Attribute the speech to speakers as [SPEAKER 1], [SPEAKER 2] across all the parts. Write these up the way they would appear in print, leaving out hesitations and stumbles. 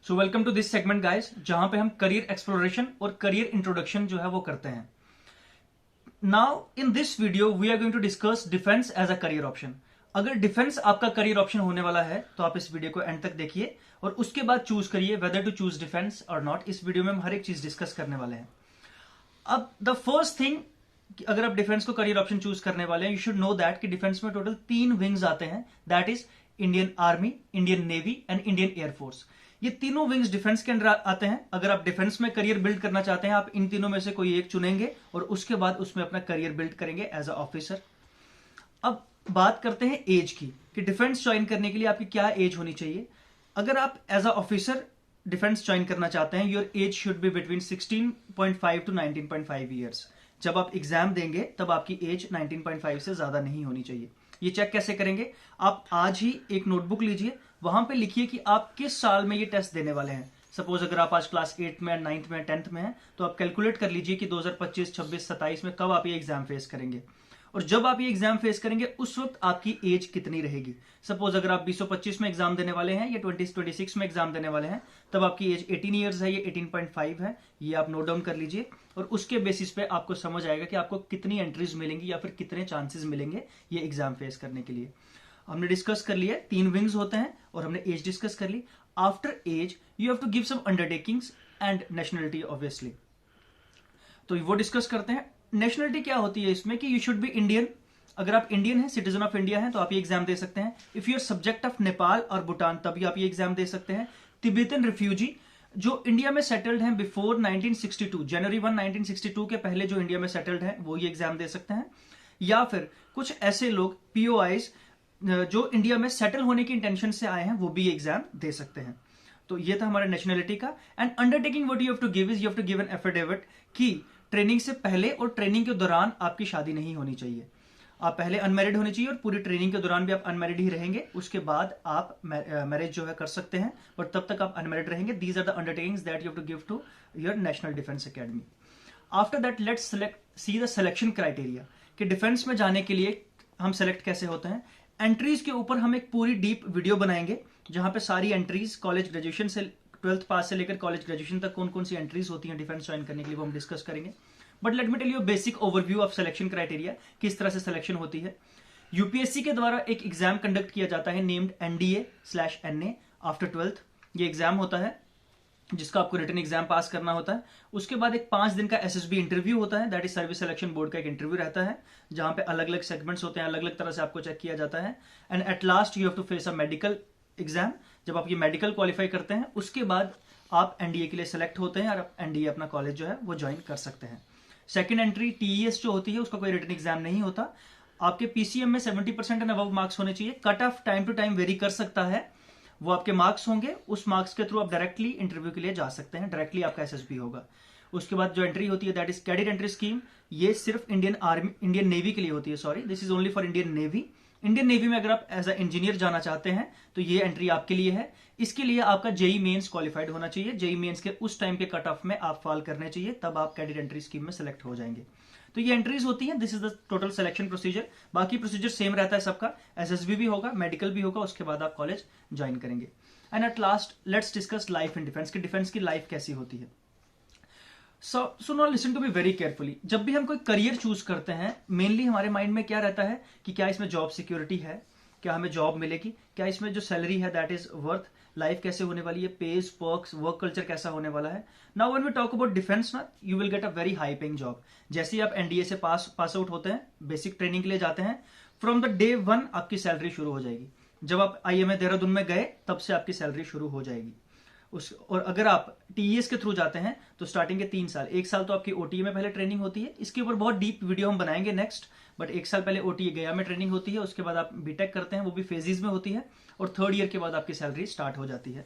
[SPEAKER 1] So welcome to this segment guys, जहां पे हम करियर एक्सप्लोरेशन और करियर इंट्रोडक्शन जो है वो करते हैं। Now in this video we are going to discuss defence as a career option. अगर डिफेंस आपका करियर ऑप्शन होने वाला है तो आप इस वीडियो को एंड तक देखिए और उसके बाद चूज करिए वेदर टू चूज डिफेंस और नॉट। इस वीडियो में हम हर एक चीज डिस्कस करने वाले हैं। अब द फर्स्ट थिंग, अगर आप डिफेंस को करियर ऑप्शन चूज करने वाले हैं, यू शुड नो दैट कि डिफेंस में टोटल 3 विंग्स आते हैं। That is Indian army, Indian navy and Indian air force. ये तीनों विंग्स डिफेंस के अंडर आते हैं। अगर आप डिफेंस में करियर बिल्ड करना चाहते हैं, आप इन तीनों में से कोई एक चुनेंगे और उसके बाद उसमें अपना करियर बिल्ड करेंगे एज अ ऑफिसर। अब बात करते हैं एज की कि डिफेंस ज्वाइन करने के लिए आपकी क्या एज होनी चाहिए। अगर आप as a officer defence join करना चाहते हैं, your age should be between 16.5 to 19.5 years. जब आप एग्जाम देंगे तब आपकी एज 19.5 से ज्यादा नहीं होनी चाहिए। ये चेक कैसे करेंगे? आप आज ही एक नोटबुक लीजिए, वहां पे लिखिए कि आप किस साल में ये टेस्ट देने वाले हैं। सपोज अगर आप आज क्लास 8 में, 9th में, 10th में हैं, तो आप कैलकुलेट कर लीजिए कि 2025, 26, 27 में कब आप ये एग्जाम फेस करेंगे। और जब आप ये एग्जाम फेस करेंगे उस वक्त आपकी एज कितनी रहेगी। सपोज अगर आप 2025 में एग्जाम देने वाले हैं या 2026 में एग्जाम देने वाले हैं, तब आपकी एज 18 ईयर्स है, ये 18.5 है। ये आप नोट डाउन कर लीजिए और उसके बेसिस पे आपको समझ आएगा कि आपको कितनी एंट्रीज मिलेंगी या फिर कितने चांसेस मिलेंगे ये एग्जाम फेस करने के लिए। हमने डिस्कस कर लिया 3 विंग्स होते हैं और हमने एज डिस्कस कर ली। After age you have to give some undertakings and nationality obviously, तो वो डिस्कस करते हैं। नेशनलिटी क्या होती है इसमें कि यू शुड बी इंडियन। अगर आप इंडियन हैं, सिटीजन ऑफ इंडिया हैं, तो आप ये एग्जाम दे सकते हैं। If you are subject of Nepal और भूटान, तभी आप ये एग्जाम दे सकते हैं। तिब्बतन रिफ्यूजी जो इंडिया में सेटल्ड हैं बिफोर 1962, जनवरी 1, 1962 के पहले जो इंडिया में सेटल्ड हैं, वो ये एग्जाम दे सकते हैं। या फिर कुछ ऐसे लोग पीओआईज जो इंडिया में सेटल होने की इंटेंशन से आए हैं, वो भी एग्जाम दे सकते हैं। तो ये था हमारा नेशनलिटी का। And undertaking what you have to give is you have to give an affidavit कि ट्रेनिंग से पहले और ट्रेनिंग के दौरान आपकी शादी नहीं होनी चाहिए। आप पहले अनमैरिड होनी चाहिए और पूरी ट्रेनिंग के दौरान भी आप अनमैरिड ही रहेंगे। उसके बाद आप मैरिज जो है कर सकते हैं, बट तब तक आप अनमैरिड रहेंगे। These are the undertakings that you have to give to your National Defence Academy. After that let's see the selection criteria कि डिफेंस में जाने के लिए हम सेलेक्ट कैसे होते हैं। एंट्रीज के ऊपर हम एक पूरी डीप वीडियो बनाएंगे जहां पे सारी एंट्रीज कॉलेज ग्रेजुएशन से, 12th पास से लेकर कॉलेज ग्रेजुएशन तक कौन कौन सी एंट्रीज होती हैं डिफेंस ज्वाइन करने के लिए, वो हम डिस्कस करेंगे। But let me tell you basic overview of selection criteria, किस तरह से सिलेक्शन होती है। यूपीएससी के द्वारा एक एग्जाम कंडक्ट किया जाता है नेम्ड NDA/NA आफ्टर 12th। ये एग्जाम होता है जिसका आपको रिटन एग्जाम पास करना होता है। उसके बाद एक 5 दिन का SSB इंटरव्यू होता है, that is service selection board का एक इंटरव्यू रहता है, जहां पे अलग अलग सेगमेंट्स होते हैं, अलग अलग तरह से आपको चेक किया जाता है। And at last you have to face a medical exam. जब आप ये मेडिकल क्वालिफाई करते हैं, उसके बाद आप एनडीए के लिए सेलेक्ट होते हैं और आप एनडीए अपना कॉलेज जो है वो ज्वाइन कर सकते हैं। सेकेंड एंट्री TES जो होती है, उसका कोई रिटन एग्जाम नहीं होता। आपके PCM में 70% एंड अबव मार्क्स होने चाहिए। Cut off time to time vary कर सकता है, वो आपके मार्क्स होंगे, उस मार्क्स के थ्रू आप डायरेक्टली इंटरव्यू के लिए जा सकते हैं, डायरेक्टली आपका SSB होगा। उसके बाद जो एंट्री होती है that is cadet entry scheme. ये सिर्फ इंडियन आर्मी, इंडियन नेवी के लिए होती है, sorry, this is only for Indian navy. Indian navy में अगर आप एज अ इंजीनियर जाना चाहते हैं तो ये एंट्री आपके लिए है। इसके लिए आपका जेई मेंस क्वालिफाइड होना चाहिए। जेई मेंस के उस टाइम के कट ऑफ में आप फॉल करने चाहिए, तब आप कैडेट एंट्री स्कीम में सेलेक्ट हो जाएंगे। तो ये एंट्रीज होती हैं। This is the total selection procedure. बाकी प्रोसीजर सेम रहता है सबका, SSB भी होगा, मेडिकल भी होगा, उसके बाद आप कॉलेज ज्वाइन करेंगे। And at last let's discuss life in defence, कि डिफेंस की लाइफ कैसी होती है। So now listen to be very carefully. जब भी हम कोई करियर चूज करते हैं, मेनली हमारे माइंड में क्या रहता है कि क्या इसमें जॉब सिक्योरिटी है, क्या हमें जॉब मिलेगी, क्या इसमें जो सैलरी है दैट इज वर्थ, लाइफ कैसे होने वाली है, पेज, पर्क्स, वर्क कल्चर कैसा होने वाला है। Now when we talk about defence ना, you will get a very high paying job. जैसे ही आप एनडीए से पास आउट होते हैं, बेसिक ट्रेनिंग के लिए जाते हैं, फ्रॉम द डे 1 आपकी सैलरी शुरू हो जाएगी। जब आप IMA देहरादून में गए तब से आपकी सैलरी शुरू हो जाएगी। और अगर आप TES के थ्रू जाते हैं तो स्टार्टिंग के 3 साल, 1 साल तो आपकी OTA में पहले ट्रेनिंग होती है। इसके ऊपर बहुत डीप वीडियो हम बनाएंगे नेक्स्ट, बट 1 साल पहले OTA गया में ट्रेनिंग होती है। उसके बाद आप बीटेक करते हैं, वो भी फेजेस में होती है, और 3rd ईयर के बाद आपकी सैलरी स्टार्ट हो जाती है,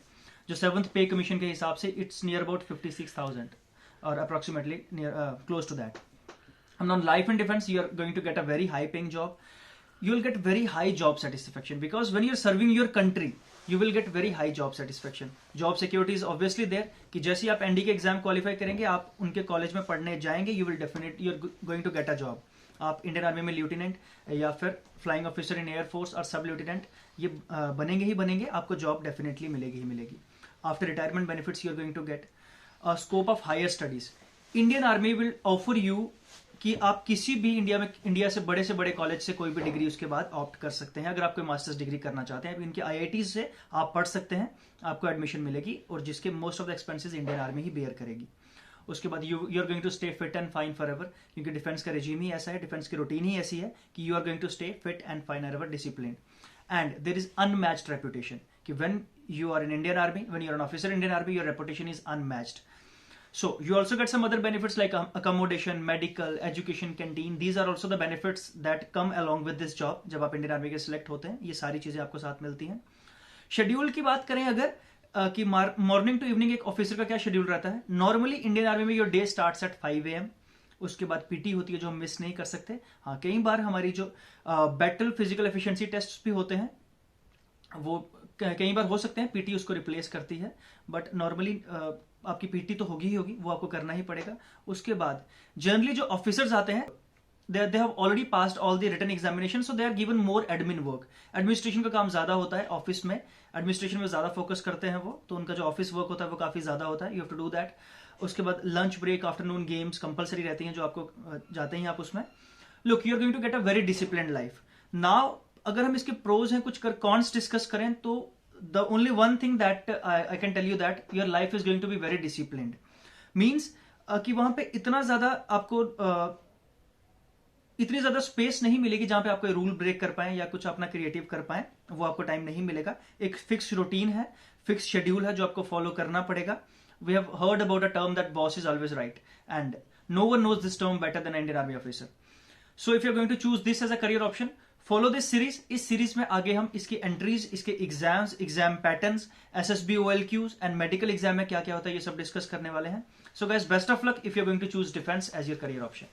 [SPEAKER 1] जो 7th पे कमीशन के हिसाब से इट्स नियर अबाउट 56,000 और approximately close to that. And on life in defense, you are going to get a very high paying job. You will get very high job satisfaction, because when you are serving your country, you will get very high job satisfaction. Job security is obviously there कि जैसे ही आप ND के exam qualify करेंगे, आप उनके college में पढ़ने जाएंगे, you will definitely, you are going to get a job. आप इंडियन आर्मी में लेफ्टिनेंट या फिर फ्लाइंग ऑफिसर इन एयरफोर्स और सब लेफ्टिनेंट ये बनेंगे ही बनेंगे, आपको जॉब डेफिनेटली मिलेगी ही मिलेगी। After retirement benefits you are going to get scope of higher studies. Indian army will offer you कि आप किसी भी इंडिया से बड़े कॉलेज से कोई भी डिग्री उसके बाद ऑप्ट कर सकते हैं. अगर आप कोई मास्टर्स डिग्री करना चाहते हैं इनके IITs से आप पढ़ सकते हैं, आपको एडमिशन मिलेगी और जिसके most of the expenses Indian army ही बेयर करेगी. उसके बाद you are going to stay fit and fine for ever, क्योंकि डिफेंस का रेजीम ही ऐसा है, डिफेंस की रूटीन ही ऐसी है कि you are going to stay fit and fine ever discipline. And there is unmatched reputation कि when you are in Indian Army, when you're an officer in Indian Army, your reputation is unmatched. So you also get some other benefits like accommodation, medical, education, canteen. These are also the benefits that come along with this job. जब आप Indian army के select होते हैं ये सारी चीजें आपको साथ मिलती हैं. शेड्यूल की बात करें अगर कि मॉर्निंग टू इवनिंग एक ऑफिसर का क्या शेड्यूल रहता है. नॉर्मली इंडियन आर्मी में your day starts at 5 AM. उसके बाद पीटी होती है जो हम मिस नहीं कर सकते. हाँ, कई बार हमारी जो बैटल फिजिकल एफिशिएंसी टेस्ट भी होते हैं वो कई बार हो सकते हैं, पीटी उसको रिप्लेस करती है, बट नॉर्मली आपकी पीटी तो होगी ही होगी, वो आपको करना ही पड़ेगा. उसके बाद जनरली जो ऑफिसर्स आते हैं they have already passed all the written examination, so they are given more admin work. Administration का काम ज्यादा होता है ऑफिस में, एडमिनिस्ट्रेशन में ज्यादा फोकस करते हैं वो, तो उनका जो ऑफिस वर्क होता है वो काफी ज्यादा होता है. You have to do that. उसके बाद lunch break, afternoon games compulsory रहती हैं जो आपको जाते हैं आप उसमें. Look, you are going to get a very disciplined life. Now अगर हम इसके प्रोज हैं कुछ कॉन्स डिस्कस करें तो the only one thing that I can tell you that your life is going to be very disciplined. Means कि वहां पे इतना ज्यादा आपको इतनी ज्यादा स्पेस नहीं मिलेगी जहां पे आप कोई रूल ब्रेक कर पाए या कुछ अपना क्रिएटिव कर पाए, वो आपको टाइम नहीं मिलेगा. एक फिक्स रूटीन है, फिक्स शेड्यूल है जो आपको फॉलो करना पड़ेगा. We have heard about a term that boss is always right and no one knows this term better than Indian army officer. So if you are going to choose this as a career option, follow this series. इस series में आगे हम इसकी entries, इसके exams, exam patterns, SSB OLQs and medical exam में क्या क्या होता है ये सब डिस्कस करने वाले हैं. So guys, best of luck if you are going to choose defence as your career option.